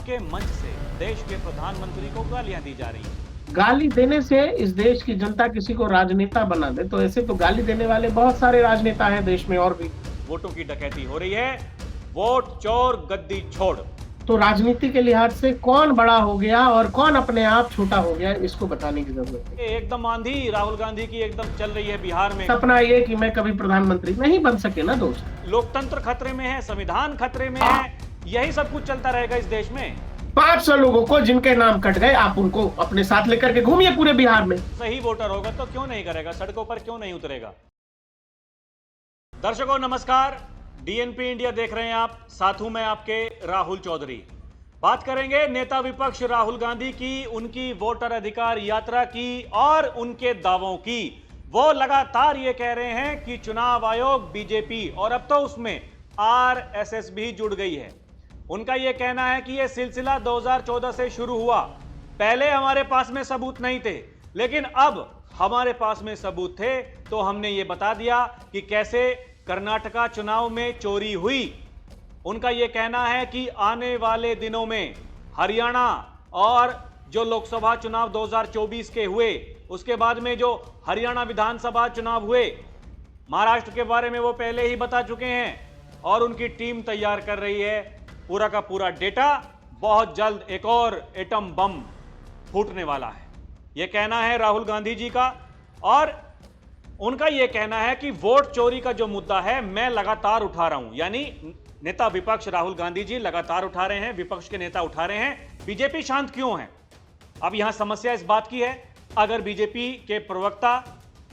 आपके मंच से देश के प्रधानमंत्री को गालियां दी जा रही हैं। गाली देने से इस देश की जनता किसी को राजनेता बना दे, तो ऐसे तो गाली देने वाले बहुत सारे राजनेता हैं देश में और भी। वोटों की डकैती हो रही है, वोट चोर गद्दी छोड़। तो राजनीति के लिहाज से कौन बड़ा हो गया और कौन अपने आप छोटा हो गया, इसको बताने की जरूरत है। एकदम आंधी राहुल गांधी की एकदम चल रही है बिहार में। सपना ये कि मैं कभी प्रधानमंत्री नहीं बन सके ना दोस्त। लोकतंत्र खतरे में है, संविधान खतरे में है, यही सब कुछ चलता रहेगा इस देश में। 500 लोगों को जिनके नाम कट गए, आप उनको अपने साथ लेकर के घूमिए पूरे बिहार में। सही वोटर होगा तो क्यों नहीं करेगा, सड़कों पर क्यों नहीं उतरेगा। दर्शकों नमस्कार, डीएनपी इंडिया देख रहे हैं आप, साथ हूं मैं आपके राहुल चौधरी। बात करेंगे नेता विपक्ष राहुल गांधी की, उनकी वोटर अधिकार यात्रा की और उनके दावों की। वो लगातार ये कह रहे हैं कि चुनाव आयोग, बीजेपी और अब तो उसमें आरएसएस भी जुड़ गई है। उनका यह कहना है कि यह सिलसिला 2014 से शुरू हुआ। पहले हमारे पास में सबूत नहीं थे, लेकिन अब हमारे पास में सबूत थे तो हमने ये बता दिया कि कैसे कर्नाटका चुनाव में चोरी हुई। उनका यह कहना है कि आने वाले दिनों में हरियाणा और जो लोकसभा चुनाव 2024 के हुए, उसके बाद में जो हरियाणा विधानसभा चुनाव हुए, महाराष्ट्र के बारे में वो पहले ही बता चुके हैं और उनकी टीम तैयार कर रही है पूरा का पूरा डेटा। बहुत जल्द एक और एटम बम फूटने वाला है, यह कहना है राहुल गांधी जी का। और उनका यह कहना है कि वोट चोरी का जो मुद्दा है मैं लगातार उठा रहा हूं, यानी नेता विपक्ष राहुल गांधी जी लगातार उठा रहे हैं, विपक्ष के नेता उठा रहे हैं। बीजेपी शांत क्यों है? अब यहां समस्या इस बात की है, अगर बीजेपी के प्रवक्ता,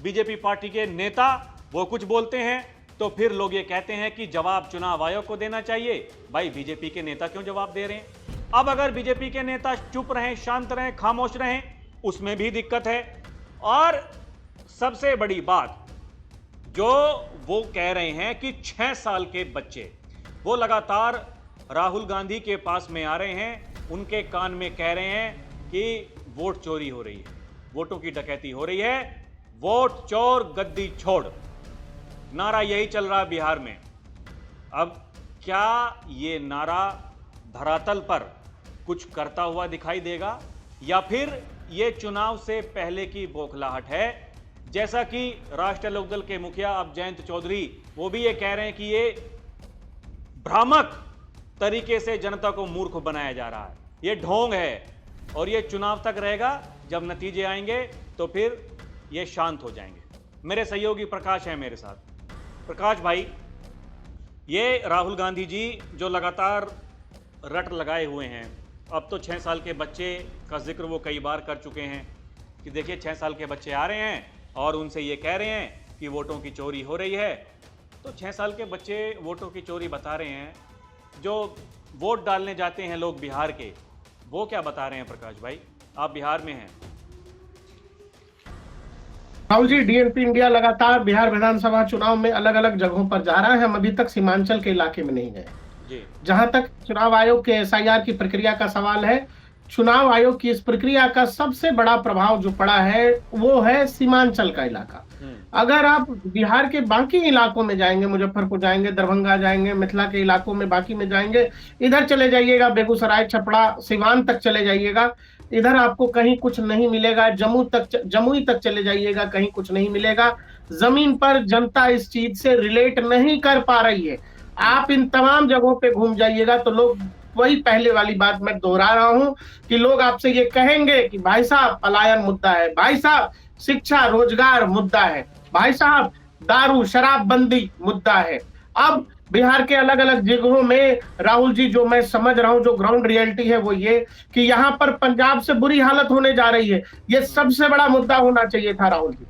बीजेपी पार्टी के नेता वो कुछ बोलते हैं तो फिर लोग ये कहते हैं कि जवाब चुनाव आयोग को देना चाहिए। भाई बीजेपी के नेता क्यों जवाब दे रहे हैं? अब अगर बीजेपी के नेता चुप रहें, शांत रहें, खामोश रहें, उसमें भी दिक्कत है। और सबसे बड़ी बात जो वो कह रहे हैं कि 6 साल के बच्चे, वो लगातार राहुल गांधी के पास में आ रहे हैं, उनके कान में कह रहे हैं कि वोट चोरी हो रही है, वोटों की डकैती हो रही है, वोट चोर गद्दी छोड़, नारा यही चल रहा है बिहार में। अब क्या ये नारा धरातल पर कुछ करता हुआ दिखाई देगा या फिर ये चुनाव से पहले की बौखलाहट है? जैसा कि राष्ट्रीय लोकदल के मुखिया अब जयंत चौधरी वो भी ये कह रहे हैं कि ये भ्रामक तरीके से जनता को मूर्ख बनाया जा रहा है, ये ढोंग है और ये चुनाव तक रहेगा। जब नतीजे आएंगे तो फिर ये शांत हो जाएंगे। मेरे सहयोगी प्रकाश है मेरे साथ। प्रकाश भाई, ये राहुल गांधी जी जो लगातार रट लगाए हुए हैं, अब तो 6 साल के बच्चे का जिक्र वो कई बार कर चुके हैं कि देखिए 6 साल के बच्चे आ रहे हैं और उनसे ये कह रहे हैं कि वोटों की चोरी हो रही है। तो 6 साल के बच्चे वोटों की चोरी बता रहे हैं, जो वोट डालने जाते हैं लोग बिहार के, वो क्या बता रहे हैं? प्रकाश भाई, आप बिहार में हैं। राहुल जी, डीएनपी इंडिया लगातार बिहार विधानसभा चुनाव में अलग अलग जगहों पर जा रहा है। हम अभी तक सीमांचल के इलाके में नहीं गए जी। जहां तक चुनाव आयोग के एसआईआर की प्रक्रिया का सवाल है, चुनाव आयोग की इस प्रक्रिया का सबसे बड़ा प्रभाव जो पड़ा है वो है सीमांचल का इलाका। अगर आप बिहार के बाकी इलाकों में जाएंगे, मुजफ्फरपुर जाएंगे, दरभंगा जाएंगे, मिथिला के इलाकों में बाकी में जाएंगे, इधर चले जाइएगा, बेगूसराय, छपरा, सिवान तक चले जाइएगा, इधर आपको कहीं कुछ नहीं मिलेगा। जमुई तक चले जाइएगा, कहीं कुछ नहीं मिलेगा। जमीन पर जनता इस चीज से रिलेट नहीं कर पा रही है। आप इन तमाम जगहों पे घूम जाइएगा तो लोग, वही पहले वाली बात मैं दोहरा रहा हूं कि लोग आपसे ये कहेंगे कि भाई साहब पलायन मुद्दा है, भाई साहब शिक्षा रोजगार मुद्दा है, भाई साहब दारू शराबबंदी मुद्दा है। अब बिहार के अलग अलग जगहों में राहुल जी, जो मैं समझ रहा हूं, जो ग्राउंड रियलिटी है वो ये कि यहाँ पर पंजाब से बुरी हालत होने जा रही है। ये सबसे बड़ा मुद्दा होना चाहिए था राहुल जी।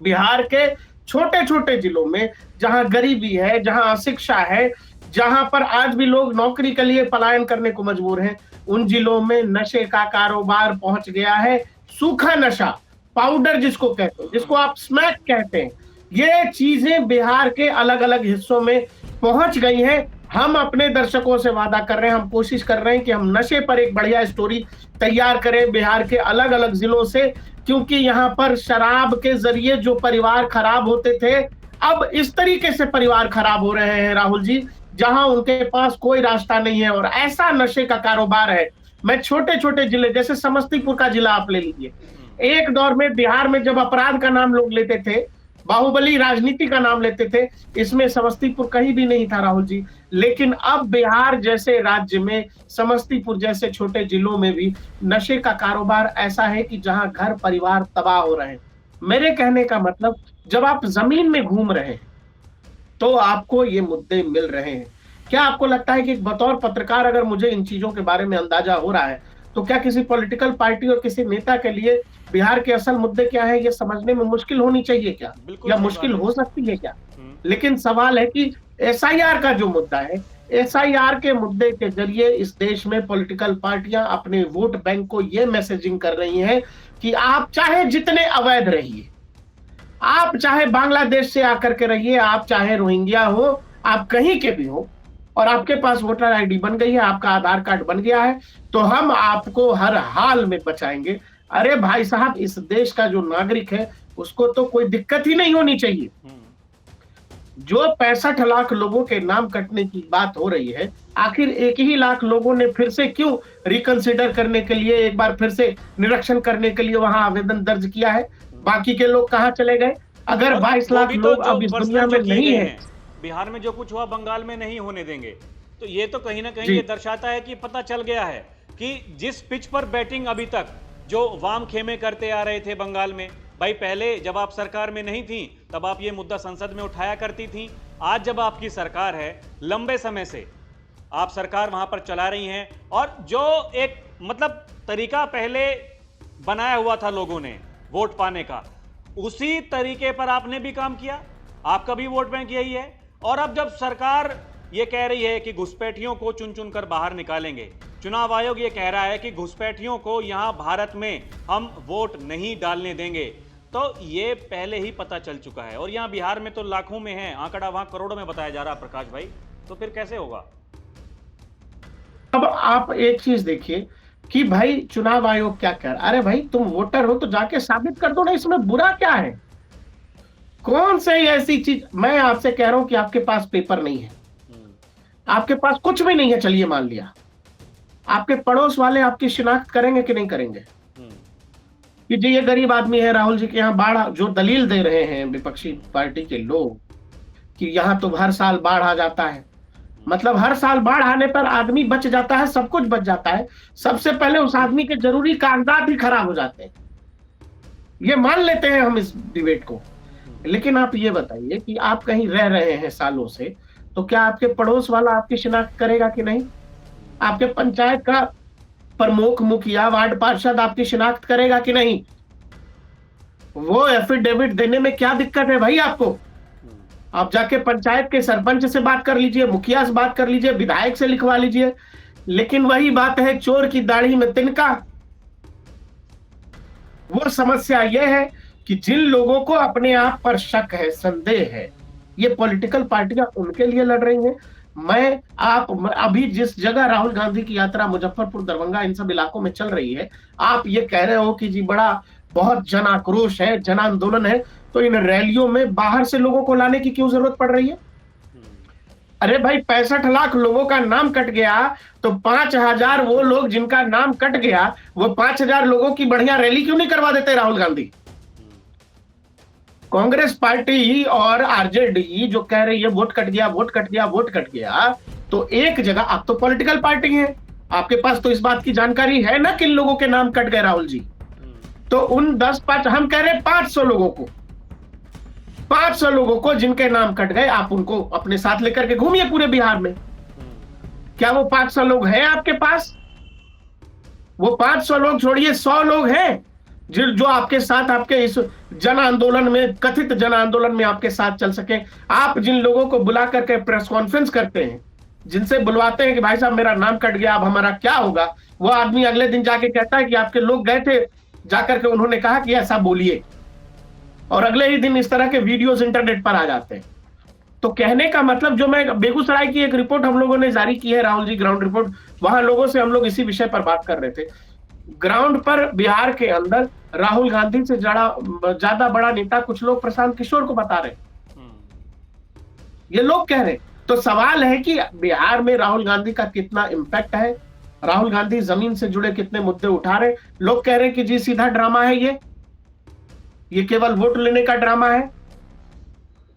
बिहार के छोटे छोटे जिलों में जहां गरीबी है, जहां अशिक्षा है, जहां पर आज भी लोग नौकरी के लिए पलायन करने को मजबूर हैं, उन जिलों में नशे का कारोबार पहुंच गया है। सूखा नशा, पाउडर जिसको कहते हैं, जिसको आप स्मैक कहते हैं, ये चीजें बिहार के अलग अलग हिस्सों में पहुंच गई हैं। हम अपने दर्शकों से वादा कर रहे हैं, हम कोशिश कर रहे हैं कि हम नशे पर एक बढ़िया स्टोरी तैयार करें बिहार के अलग अलग जिलों से, क्योंकि यहाँ पर शराब के जरिए जो परिवार खराब होते थे, अब इस तरीके से परिवार खराब हो रहे हैं राहुल जी जहां उनके पास कोई रास्ता नहीं है और ऐसा नशे का कारोबार है। मैं छोटे छोटे जिले जैसे समस्तीपुर का जिला आप ले लीजिए, एक दौर में बिहार में जब अपराध का नाम लोग लेते थे, बाहुबली राजनीति का नाम लेते थे, इसमें समस्तीपुर कहीं भी नहीं था राहुल जी। लेकिन अब बिहार जैसे राज्य में समस्तीपुर जैसे छोटे जिलों में भी नशे का कारोबार ऐसा है कि जहां घर परिवार तबाह हो रहे हैं। मेरे कहने का मतलब, जब आप जमीन में घूम रहे हैं तो आपको ये मुद्दे मिल रहे हैं। क्या आपको लगता है कि बतौर पत्रकार अगर मुझे इन चीजों के बारे में अंदाजा हो रहा है, तो क्या किसी पॉलिटिकल पार्टी और किसी नेता के लिए बिहार के असल मुद्दे क्या है ये समझने में मुश्किल होनी चाहिए क्या, या मुश्किल हो सकती है क्या? लेकिन सवाल है कि एसआईआर का जो मुद्दा है, एसआईआर के मुद्दे के जरिए इस देश में पॉलिटिकल पार्टियां अपने वोट बैंक को ये मैसेजिंग कर रही हैं कि आप चाहे जितने अवैध रहिए, आप चाहे बांग्लादेश से आकर के रहिए, आप चाहे रोहिंग्या हो, आप कहीं के भी हो, और आपके पास वोटर आईडी बन गई है, आपका आधार कार्ड बन गया है, तो हम आपको हर हाल में बचाएंगे। अरे भाई साहब, इस देश का जो नागरिक है उसको तो कोई दिक्कत ही नहीं होनी चाहिए। जो 65 लाख लोगों के नाम कटने की बात हो रही है, आखिर 1 ही लाख लोगों ने फिर से क्यों रिकंसिडर करने के लिए, एक बार फिर से निरीक्षण करने के लिए वहां आवेदन दर्ज किया है? बाकी के लोग कहां चले गए? अगर 22 लाख लोग अब इस दुनिया में नहीं है, बिहार में जो कुछ हुआ बंगाल में नहीं होने देंगे, तो ये तो कहीं ना कहीं ये दर्शाता है कि पता चल गया है कि जिस पिच पर बैटिंग अभी तक जो वाम खेमे करते आ रहे थे बंगाल में, भाई पहले जब आप सरकार में नहीं थी तब आप ये मुद्दा संसद में उठाया करती थी। आज जब आपकी सरकार है, लंबे समय से आप सरकार वहां पर चला रही हैं, और जो एक मतलब तरीका पहले बनाया हुआ था लोगों ने वोट पाने का, उसी तरीके पर आपने भी काम किया, आपका भी वोट बैंक यही है। और अब जब सरकार ये कह रही है कि घुसपैठियों को चुन चुन कर बाहर निकालेंगे, चुनाव आयोग ये कह रहा है कि घुसपैठियों को यहां भारत में हम वोट नहीं डालने देंगे, तो ये पहले ही पता चल चुका है। और यहां बिहार में तो लाखों में है आंकड़ा, वहां करोड़ों में बताया जा रहा है प्रकाश भाई, तो फिर कैसे होगा? अब आप एक चीज देखिए कि भाई चुनाव आयोग क्या कर, अरे भाई तुम वोटर हो तो जाके साबित कर दो ना, इसमें बुरा क्या है? कौन सी ऐसी चीज, मैं आपसे कह रहा हूं कि आपके पास पेपर नहीं है, आपके पास कुछ भी नहीं है, चलिए मान लिया, आपके पड़ोस वाले आपकी शिनाख्त करेंगे कि नहीं करेंगे कि जी ये गरीब आदमी है, राहुल जी के यहाँ बाढ़, जो दलील दे रहे हैं विपक्षी पार्टी के लोग कि यहाँ तो हर साल बाढ़ आ जाता है, मतलब हर साल बाढ़ आने पर आदमी बच जाता है, सब कुछ बच जाता है, सबसे पहले उस आदमी के जरूरी कागजात ही खराब हो जाते हैं। ये मान लेते हैं हम इस डिबेट को, लेकिन आप ये बताइए कि आप कहीं रह रहे हैं सालों से, तो क्या आपके पड़ोस वाला आपकी शिनाख्त करेगा कि नहीं? आपके पंचायत का प्रमुख, मुखिया, वार्ड पार्षद आपकी शिनाख्त करेगा कि नहीं? वो एफिडेविट देने में क्या दिक्कत है भाई आपको? आप जाके पंचायत के सरपंच से बात कर लीजिए, मुखिया से बात कर लीजिए, विधायक से लिखवा लीजिए। लेकिन वही बात है, चोर की दाढ़ी में तिनका। वो समस्या यह है कि जिन लोगों को अपने आप पर शक है, संदेह है, ये पॉलिटिकल पार्टियां उनके लिए लड़ रही हैं। अभी जिस जगह राहुल गांधी की यात्रा मुजफ्फरपुर, दरभंगा, इन सब इलाकों में चल रही है, आप ये कह रहे हो कि जी बड़ा बहुत जन आक्रोश है, जन आंदोलन है, तो इन रैलियों में बाहर से लोगों को लाने की क्यों जरूरत पड़ रही है? अरे भाई 65 लाख लोगों का नाम कट गया, तो 5000 वो लोग जिनका नाम कट गया, वो 5000 लोगों की बढ़िया रैली क्यों नहीं करवा देते राहुल गांधी? कांग्रेस पार्टी और आरजेडी जो कह रही है वोट कट गया, वोट कट गया, वोट कट गया, तो एक जगह, आप तो पॉलिटिकल पार्टी है, आपके पास तो इस बात की जानकारी है ना किन लोगों के नाम कट गए राहुल जी। तो उन 10-5, हम कह रहे 500 लोगों को, 500 लोगों को जिनके नाम कट गए, आप उनको अपने साथ लेकर के घूमिए पूरे बिहार में। क्या वो 500 लोग हैं आपके पास? वो 500 लोग छोड़िए, 100 लोग हैं जो आपके साथ, आपके इस जन आंदोलन में, कथित जन आंदोलन में आपके साथ चल सके। आप जिन लोगों को बुला करके प्रेस कॉन्फ्रेंस करते हैं, जिनसे बुलवाते हैं कि भाई साहब मेरा नाम कट गया, अब हमारा क्या होगा, वो आदमी अगले दिन जाके कहता है कि आपके लोग गए थे, जाकर के उन्होंने कहा कि ऐसा बोलिए, और अगले ही दिन इस तरह के वीडियोस इंटरनेट पर आ जाते हैं। तो कहने का मतलब, जो मैं बेगूसराय की एक रिपोर्ट हम लोगों ने जारी की है राहुल जी, ग्राउंड रिपोर्ट, वहां लोगों से हम लोग इसी विषय पर बात कर रहे थे। ग्राउंड पर बिहार के अंदर राहुल गांधी से ज्यादा बड़ा नेता कुछ लोग प्रशांत किशोर को बता रहे, ये लोग कह रहे, तो सवाल है कि बिहार में राहुल गांधी का कितना इम्पैक्ट है, राहुल गांधी जमीन से जुड़े कितने मुद्दे उठा रहे। लोग कह रहे हैं कि जी सीधा ड्रामा है, ये केवल वोट लेने का ड्रामा है।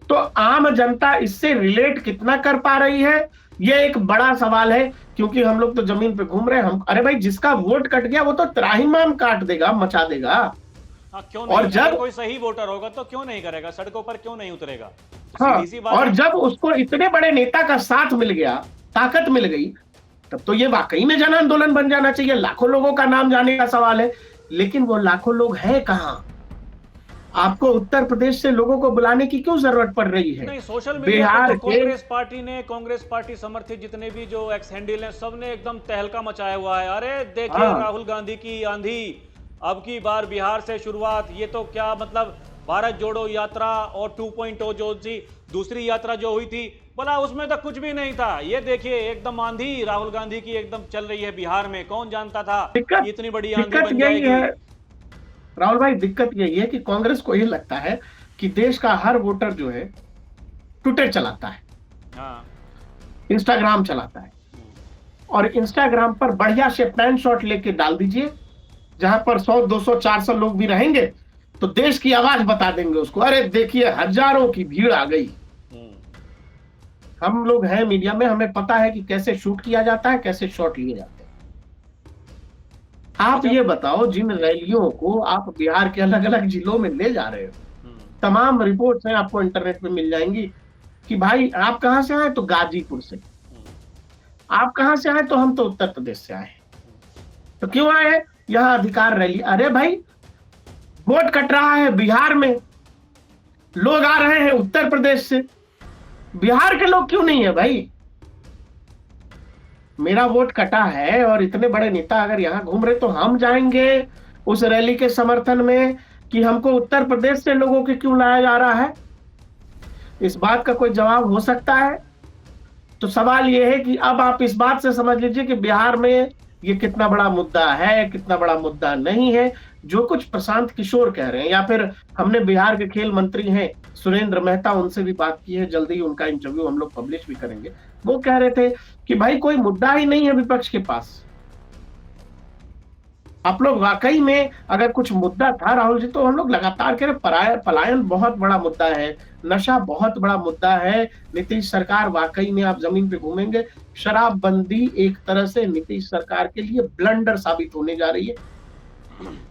तो आम जनता इससे रिलेट कितना कर पा रही है, ये एक बड़ा सवाल है। क्योंकि हम लोग तो जमीन पे घूम रहे हैं, हम अरे भाई जिसका वोट कट गया वो तो त्राहिमाम काट देगा, मचा देगा। हाँ, क्यों नहीं? और जब कोई सही वोटर होगा तो क्यों नहीं करेगा, सड़कों पर क्यों नहीं उतरेगा? हाँ, सी बात और है। जब उसको इतने बड़े नेता का साथ मिल गया, ताकत मिल गई, तब तो ये वाकई में जन आंदोलन बन जाना चाहिए। लाखों लोगों का नाम जाने का सवाल है, लेकिन वो लाखों लोग हैं कहां? आपको उत्तर प्रदेश से लोगों को बुलाने की क्यों जरूरत पड़ रही है? नहीं, सोशल मीडिया पर तो कांग्रेस पार्टी समर्थित जितने भी जो एक्स हैंडल हैं, सबने एकदम तहलका मचाया हुआ है। अरे देखिए राहुल गांधी की आंधी, अब की बार बिहार से शुरुआत। ये तो क्या मतलब, भारत जोड़ो यात्रा और 2.0 जो थी दूसरी यात्रा जो हुई थी, बोला उसमें तो कुछ भी नहीं था। ये देखिए एकदम आंधी राहुल गांधी की एकदम चल रही है बिहार में। कौन जानता था इतनी बड़ी आंधी बन जाएगी? राहुल भाई, दिक्कत यही है कि कांग्रेस को ये लगता है कि देश का हर वोटर जो है ट्विटर चलाता है, हाँ, इंस्टाग्राम चलाता है, और इंस्टाग्राम पर बढ़िया से पैन शॉट लेके डाल दीजिए, जहां पर 100, 200, 400 लोग भी रहेंगे तो देश की आवाज बता देंगे उसको, अरे देखिए हजारों की भीड़ आ गई। हम लोग हैं मीडिया में, हमें पता है कि कैसे शूट किया जाता है, कैसे शॉट लिए जाते हैं। आप ये बताओ, जिन रैलियों को आप बिहार के अलग अलग जिलों में ले जा रहे हो, तमाम रिपोर्ट्स हैं, आपको इंटरनेट पे मिल जाएंगी कि भाई आप कहां से आए, तो गाजीपुर से। आप कहां से आए, तो हम तो उत्तर प्रदेश से आए। तो क्यों आए? यहां अधिकार रैली। अरे भाई, वोट कट रहा है बिहार में, लोग आ रहे हैं उत्तर प्रदेश से, बिहार के लोग क्यों नहीं है भाई? मेरा वोट कटा है और इतने बड़े नेता अगर यहां घूम रहे, तो हम जाएंगे उस रैली के समर्थन में कि हमको उत्तर प्रदेश से लोगों के क्यों लाया जा रहा है? इस बात का कोई जवाब हो सकता है? तो सवाल यह है कि अब आप इस बात से समझ लीजिए कि बिहार में ये कितना बड़ा मुद्दा है, कितना बड़ा मुद्दा नहीं है। जो कुछ प्रशांत किशोर कह रहे हैं, या फिर हमने बिहार के खेल मंत्री हैं सुरेंद्र मेहता, उनसे भी बात की है, जल्दी उनका इंटरव्यू हम लोग पब्लिश भी करेंगे। वो कह रहे थे कि भाई कोई मुद्दा ही नहीं है विपक्ष के पास। आप लोग वाकई में अगर कुछ मुद्दा था राहुल जी, तो हम लोग लगातार कह रहे पलायन बहुत बड़ा मुद्दा है, नशा बहुत बड़ा मुद्दा है। नीतीश सरकार, वाकई में आप जमीन पे घूमेंगे, शराबबंदी एक तरह से नीतीश सरकार के लिए ब्लंडर साबित होने जा रही है।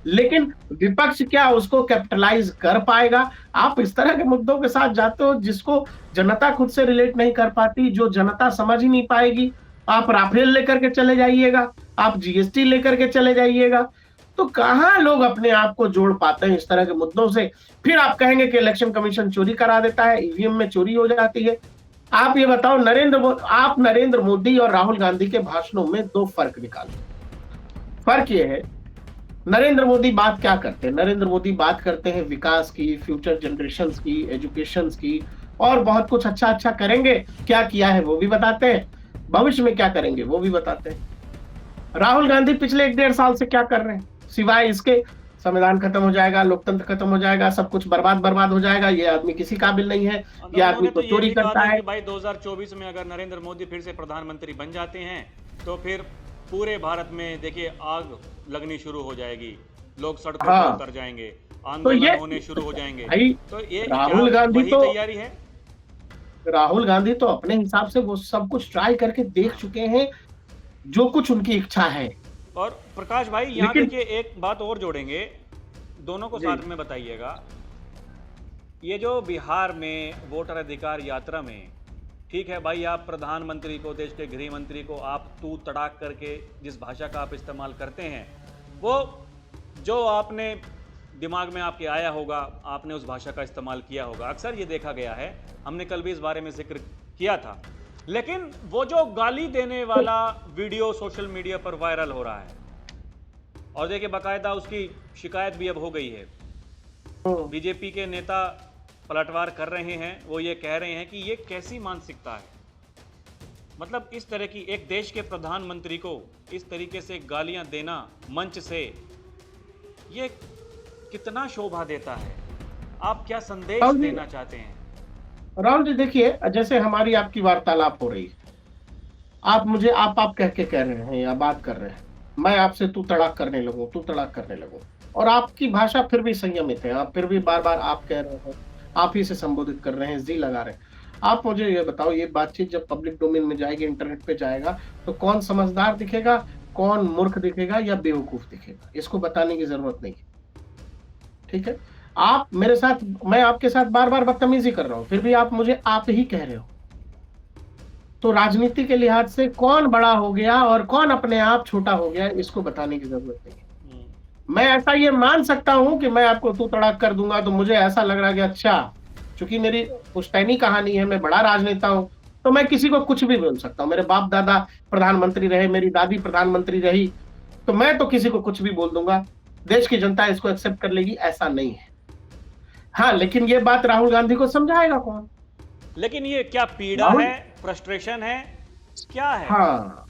लेकिन विपक्ष क्या उसको कैपिटलाइज कर पाएगा? आप इस तरह के मुद्दों के साथ जाते हो जिसको जनता खुद से रिलेट नहीं कर पाती, जो जनता समझ ही नहीं पाएगी। आप राफेल लेकर के चले जाइएगा, आप जीएसटी लेकर के चले जाइएगा, तो कहां लोग अपने आप को जोड़ पाते हैं इस तरह के मुद्दों से? फिर आप कहेंगे कि इलेक्शन कमीशन चोरी करा देता है, ईवीएम में चोरी हो जाती है। आप ये बताओ, नरेंद्र मोदी और राहुल गांधी के भाषणों में दो फर्क निकालो। फर्क ये है, नरेंद्र मोदी बात क्या करते हैं? नरेंद्र मोदी बात करते हैं विकास की, फ्यूचर जनरेशंस की, एजुकेशन की, और बहुत कुछ अच्छा अच्छा करेंगे। क्या किया है वो भी बताते हैं, भविष्य में क्या करेंगे वो भी बताते हैं। राहुल गांधी पिछले 1.5 साल से क्या कर रहे हैं, सिवाय इसके संविधान खत्म हो जाएगा, लोकतंत्र खत्म हो जाएगा, सब कुछ बर्बाद हो जाएगा, ये आदमी किसी काबिल नहीं है, ये आदमी तो चोरी करता है। भाई 2024 में अगर नरेंद्र मोदी फिर से प्रधानमंत्री बन जाते हैं, तो फिर पूरे भारत में देखिए आग लगनी शुरू हो जाएगी, लोग सड़कों पर उतर जाएंगे, आंदोलन होने शुरू हो जाएंगे। तो ये राहुल गांधी तो तैयारी है। राहुल गांधी तो अपने हिसाब से वो सब कुछ ट्राई करके देख चुके हैं, जो कुछ उनकी इच्छा है। और प्रकाश भाई, यहाँ देखिए एक बात और जोड़ेंगे, दोनों को साथ में बताइएगा। ये जो बिहार में वोटर अधिकार यात्रा में, ठीक है भाई, आप प्रधानमंत्री को, देश के गृह मंत्री को आप तू तड़ाक करके जिस भाषा का आप इस्तेमाल करते हैं, वो जो आपने दिमाग में आपके आया होगा, आपने उस भाषा का इस्तेमाल किया होगा। अक्सर ये देखा गया है, हमने कल भी इस बारे में जिक्र किया था। लेकिन वो जो गाली देने वाला वीडियो सोशल मीडिया पर वायरल हो रहा है, और देखिए बाकायदा उसकी शिकायत भी अब हो गई है। बीजेपी के नेता पलटवार कर रहे हैं, वो ये कह रहे हैं कि ये कैसी मानसिकता है। मतलब इस तरह की, एक देश के प्रधानमंत्री को इस तरीके से गालियां देना मंच से, ये कितना शोभा देता है? आप क्या संदेश देना चाहते हैं? राहुल जी देखिए, जैसे हमारी आपकी वार्तालाप हो रही है, आप मुझे आप कह रहे हैं या बात कर रहे हैं, मैं आपसे तू तड़ाक करने लगूं, तू तड़ाक करने लगूं, और आपकी भाषा फिर भी संयमित है, आप फिर भी बार बार आप कह रहे हैं, आप ही से संबोधित कर रहे हैं, जी लगा रहे हैं। आप मुझे ये बताओ, ये बातचीत जब पब्लिक डोमेन में जाएगी, इंटरनेट पे जाएगा, तो कौन समझदार दिखेगा, कौन मूर्ख दिखेगा या बेवकूफ दिखेगा, इसको बताने की जरूरत नहीं है। ठीक है, आप मेरे साथ, मैं आपके साथ बार बार बदतमीजी कर रहा हूं, फिर भी आप मुझे आप ही कह रहे हो। तो राजनीति के लिहाज से कौन बड़ा हो गया और कौन अपने आप छोटा हो गया, इसको बताने की जरूरत नहीं है। मैं ऐसा ये मान सकता हूं कि मैं आपको तू तड़ाक कर दूंगा तो मुझे ऐसा लग रहा है कि अच्छा, चूंकि मेरी पुश्तैनी कहानी है, मैं बड़ा राजनेता हूं, तो मैं किसी को कुछ भी बोल सकता हूं। मेरे बाप दादा प्रधानमंत्री रहे, मेरी दादी प्रधानमंत्री रही, तो मैं तो किसी को कुछ भी बोल दूंगा, देश की जनता इसको एक्सेप्ट कर लेगी, ऐसा नहीं है। हाँ, लेकिन ये बात राहुल गांधी को समझाएगा कौन? लेकिन ये क्या पीड़ा राहुल, है, फ्रस्ट्रेशन है, क्या है? हाँ,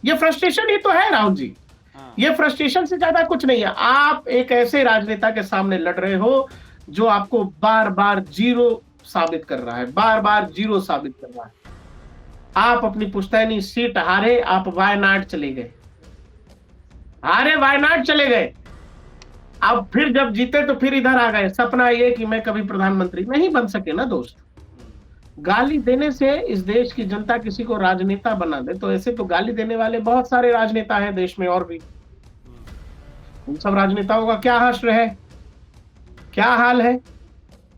ये फ्रस्ट्रेशन ही तो है राहुल जी। हाँ। ये फ्रस्ट्रेशन से ज्यादा कुछ नहीं है। आप एक ऐसे राजनेता के सामने लड़ रहे हो जो आपको बार बार जीरो साबित कर रहा है, बार बार जीरो साबित कर रहा है। आप अपनी पुश्तैनी सीट हारे, आप वायनाड चले गए, हारे वायनाड चले गए, अब फिर जब जीते तो फिर इधर आ गए। सपना ये कि मैं कभी प्रधानमंत्री नहीं बन सके ना दोस्त। गाली देने से इस देश की जनता किसी को राजनेता बना दे, तो ऐसे तो गाली देने वाले बहुत सारे राजनेता हैं देश में और भी। उन सब राजनेताओं का क्या हश्र है, क्या हाल है?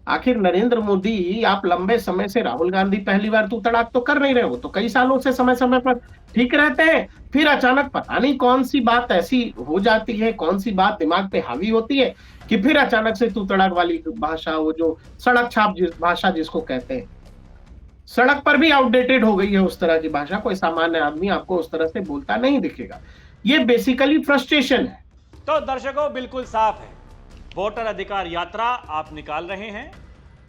आखिर नरेंद्र मोदी, आप लंबे समय से, राहुल गांधी पहली बार तू तड़ाक तो कर नहीं रहे हो, तो कई सालों से समय समय पर ठीक रहते हैं, फिर अचानक पता नहीं कौन सी बात ऐसी हो जाती है, कौन सी बात दिमाग पे हावी होती है कि फिर अचानक से तू तड़ाक वाली भाषा, वो जो सड़क छाप भाषा जिसको कहते हैं, सड़क पर भी आउटडेटेड हो गई है उस तरह की भाषा। कोई सामान्य आदमी आपको उस तरह से बोलता नहीं दिखेगा। ये बेसिकली फ्रस्ट्रेशन है। तो दर्शकों, बिल्कुल साफ है, वोटर अधिकार यात्रा आप निकाल रहे हैं,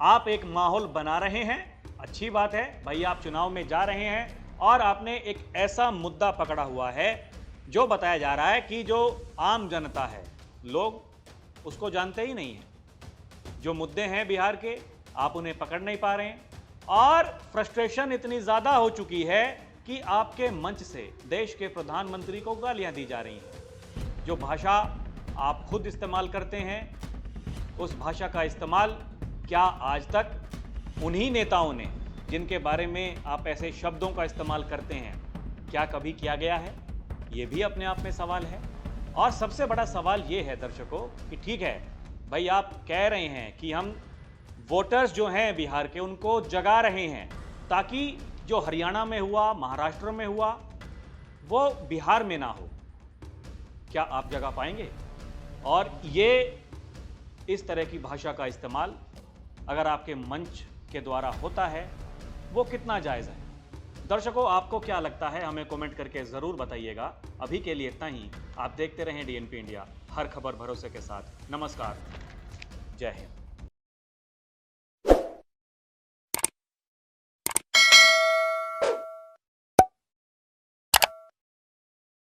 आप एक माहौल बना रहे हैं, अच्छी बात है भाई। आप चुनाव में जा रहे हैं और आपने एक ऐसा मुद्दा पकड़ा हुआ है जो बताया जा रहा है कि जो आम जनता है, लोग उसको जानते ही नहीं है। जो मुद्दे हैं बिहार के, आप उन्हें पकड़ नहीं पा रहे हैं, और फ्रस्ट्रेशन इतनी ज्यादा हो चुकी है कि आपके मंच से देश के प्रधानमंत्री को गालियां दी जा रही हैं। जो भाषा आप खुद इस्तेमाल करते हैं, उस भाषा का इस्तेमाल क्या आज तक उन्हीं नेताओं ने, जिनके बारे में आप ऐसे शब्दों का इस्तेमाल करते हैं, क्या कभी किया गया है? ये भी अपने आप में सवाल है। और सबसे बड़ा सवाल ये है दर्शकों कि ठीक है भाई, आप कह रहे हैं कि हम वोटर्स जो हैं बिहार के, उनको जगा रहे हैं ताकि जो हरियाणा में हुआ, महाराष्ट्र में हुआ, वो बिहार में ना हो। क्या आप जगा पाएंगे? और ये इस तरह की भाषा का इस्तेमाल अगर आपके मंच के द्वारा होता है, वो कितना जायज़ है? दर्शकों, आपको क्या लगता है, हमें कमेंट करके ज़रूर बताइएगा। अभी के लिए इतना ही। आप देखते रहें DNP इंडिया, हर खबर भरोसे के साथ। नमस्कार, जय हिंद।